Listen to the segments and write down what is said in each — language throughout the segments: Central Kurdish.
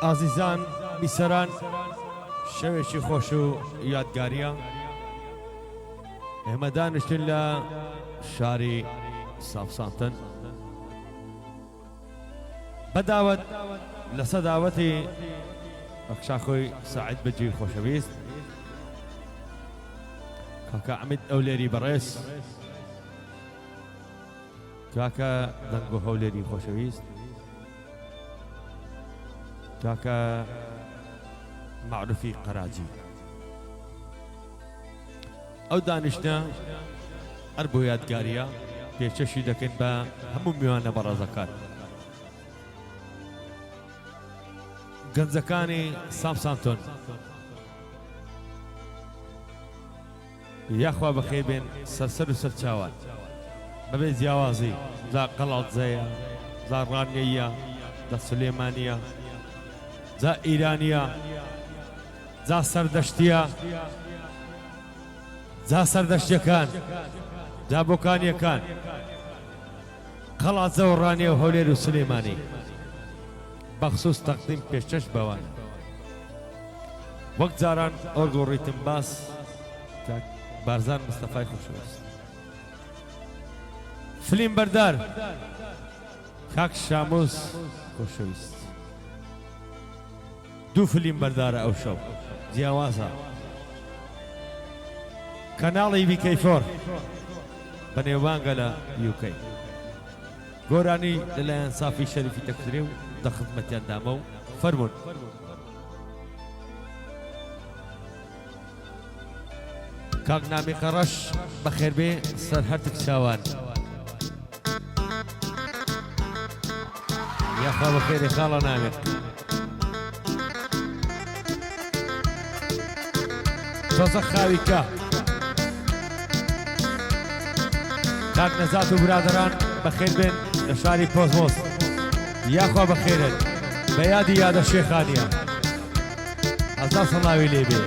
ئازیزان بیسەران شەوێکی خۆش و یادگاریە ئێمە دانیشتین لە شاری ساوسامتن بەداوەت لە سەداوەتی ئەخشاخۆی سعید بەجی خۆشەویست کاکە عەمید ئەولێری بەڕێز کاکە دەنگ و هەولێری خۆشەویست کاکە معروفی قەراجی ئەو دانیشتە هەر بۆ یادگاریە پێچەشی دەکەین بە هەموو میوانە بەڕێزەکان گەنجەکانی سامسامتۆن یاخوا بەخێر بێن سەرسەر و سەرچاوان بەبێ جیاوازی جا قەڵاتزەیە جا ڕانیەیە جا سولێمانیە جا ئیرانیە جا سەردەشتیە جا سەردەشتیەکان جا بۆکانیەکان قەڵاتزە و ڕانیە و هەولێر و سولێمانی بەخصوص تەقدیم پێشکەش بەوانە وەک جاران ئۆرگ و ڕیتم باس بارزان مستەفای خۆشەویست فلیم بەردار کاک شامۆز خۆشەویست دوو فلیم بەردارە ئەو شەو جیاوازە کەناڵی بیکەیفۆر بەنێوانگە لە یوکەی گۆرانی لەلایەن سافی شەریفی تەکترێ و دە خزمەتیان دامە و فەرمون کاک نامی قەڕەش بەخێربێ سەر هەرتک چاوان یاخوا بەخێری خاڵە نامێت تۆزە خاویکە کاک نەزات و برادەران بەخێر بێن لە شاری پۆزمۆس یاخوا بەخێرن بە یادی یادە شێخانیە ئەزا سەڵاوی لێبێ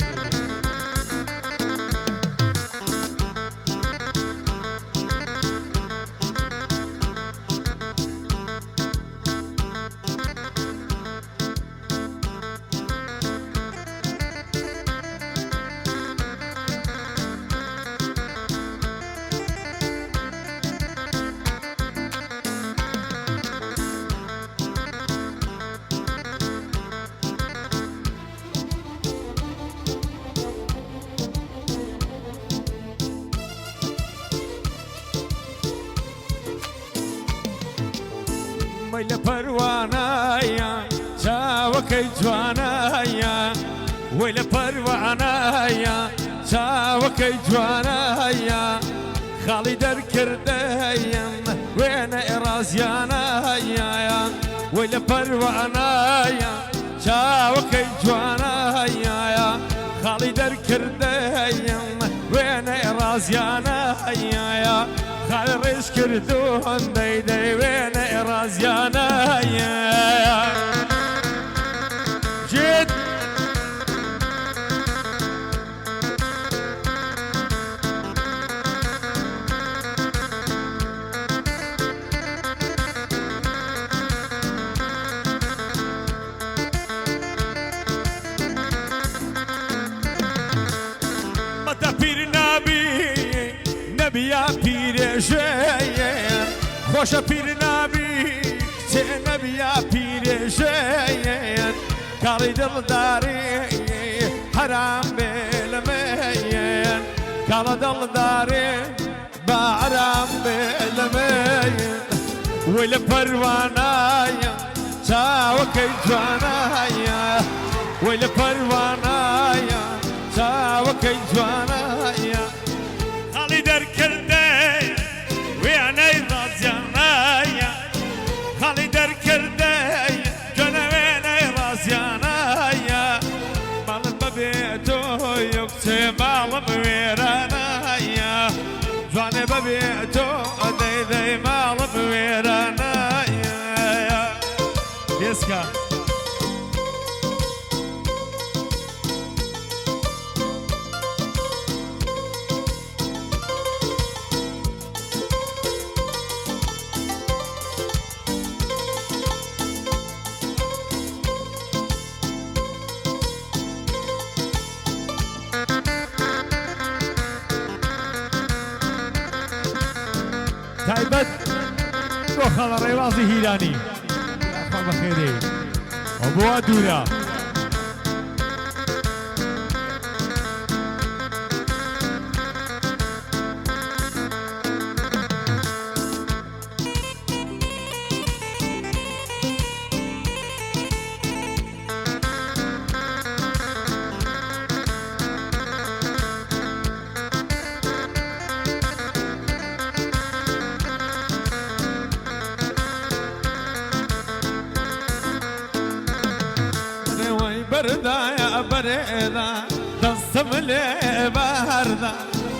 وەی لە پەروانایە چاوەکەی جوانایە وەی لە پەروانایە چاوەکەی جوانایە خاڵی دەرکردەیەم وێنە ئێرازیانایە وەی لە پەروانایە چاوەکەی جوانایە خاڵی دەرکردەیەم وێنە ئێرازیانایە خاڵی ڕێژ کردوون دەیدەی وێنە ئێرازیانایە جێت مەتە پیر نابی نەبیە پیرێژەیەن خۆشە پیر نابی کچێ نەبیە پیرێژەیەن کاڵی دڵداری حرام بێ لەمەیەن کاڵە دڵداری بە حرام بێ لەمەیەن وەی لە پەروانایە چاوەکەی جوانایە وەی لە پەروانایە چاوەکەی جوانایە خاڵی دەرکردەی وێنەی ڕازیانایە خاڵی دەرکردەی گوێنە وێنەی ڕازیانایە ماڵم بەبێ تۆ یەکچێ ماڵم وێرانایە جوانێ بەبێ تۆ دەیدەی ماڵم وێرانایە دێسکە خەڵە ڕێوازی هیرانی خۆ بەخێرێ بۆ دوورە بردا يا بردا تصم لي بردا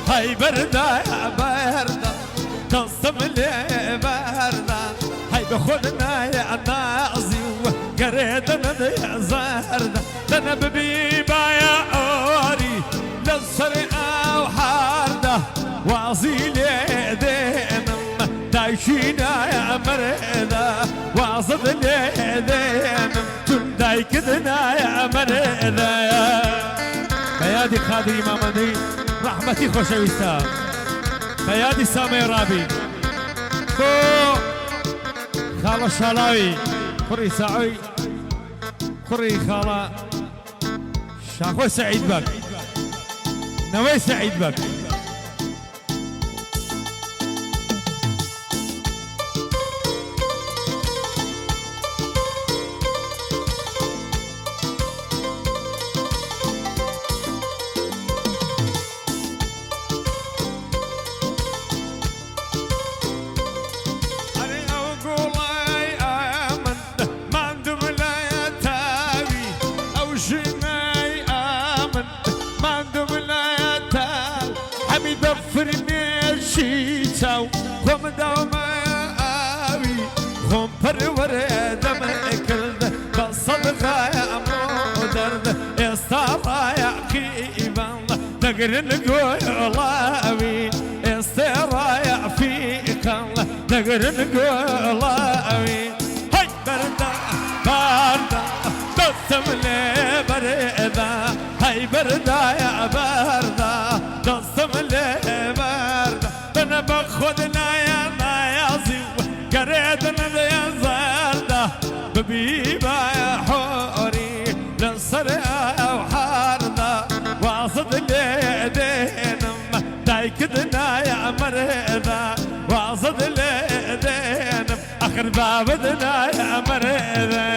هاي بردا يا بردا تصم لي بردا هاي بخدنا يا نازي وقريتنا يا زردا انا ببيبا يا اوري للسرقه وحارده واصيلي دينم دايشينا يا مردا واصد لي دينم دايكدنا يا مردا بيادي قادري مامدي رحمتي خوشويستا بيادي سامي رابي بو خالة شالاوي قري ساعوي قري خالة شاخوي سعيد بك نوي سعيد بك شيتاو هم دوما آوي هم پرور دم اکلد بصدقا يا مودرد استاوا يا قيبان نقرن قولاوي استاوا يا فيقان نقرن قولاوي هاي بردا بردا دستم لي بردا هاي بردا يا بردا دستم لي بردا انا باخدنا يا نايازي قريتنا يا زرده ببيبا يا حوري للسرقه وحارده واصد لي دينم دايكدنا يا مردا واصد لي دينم اخر بابدنا يا مردا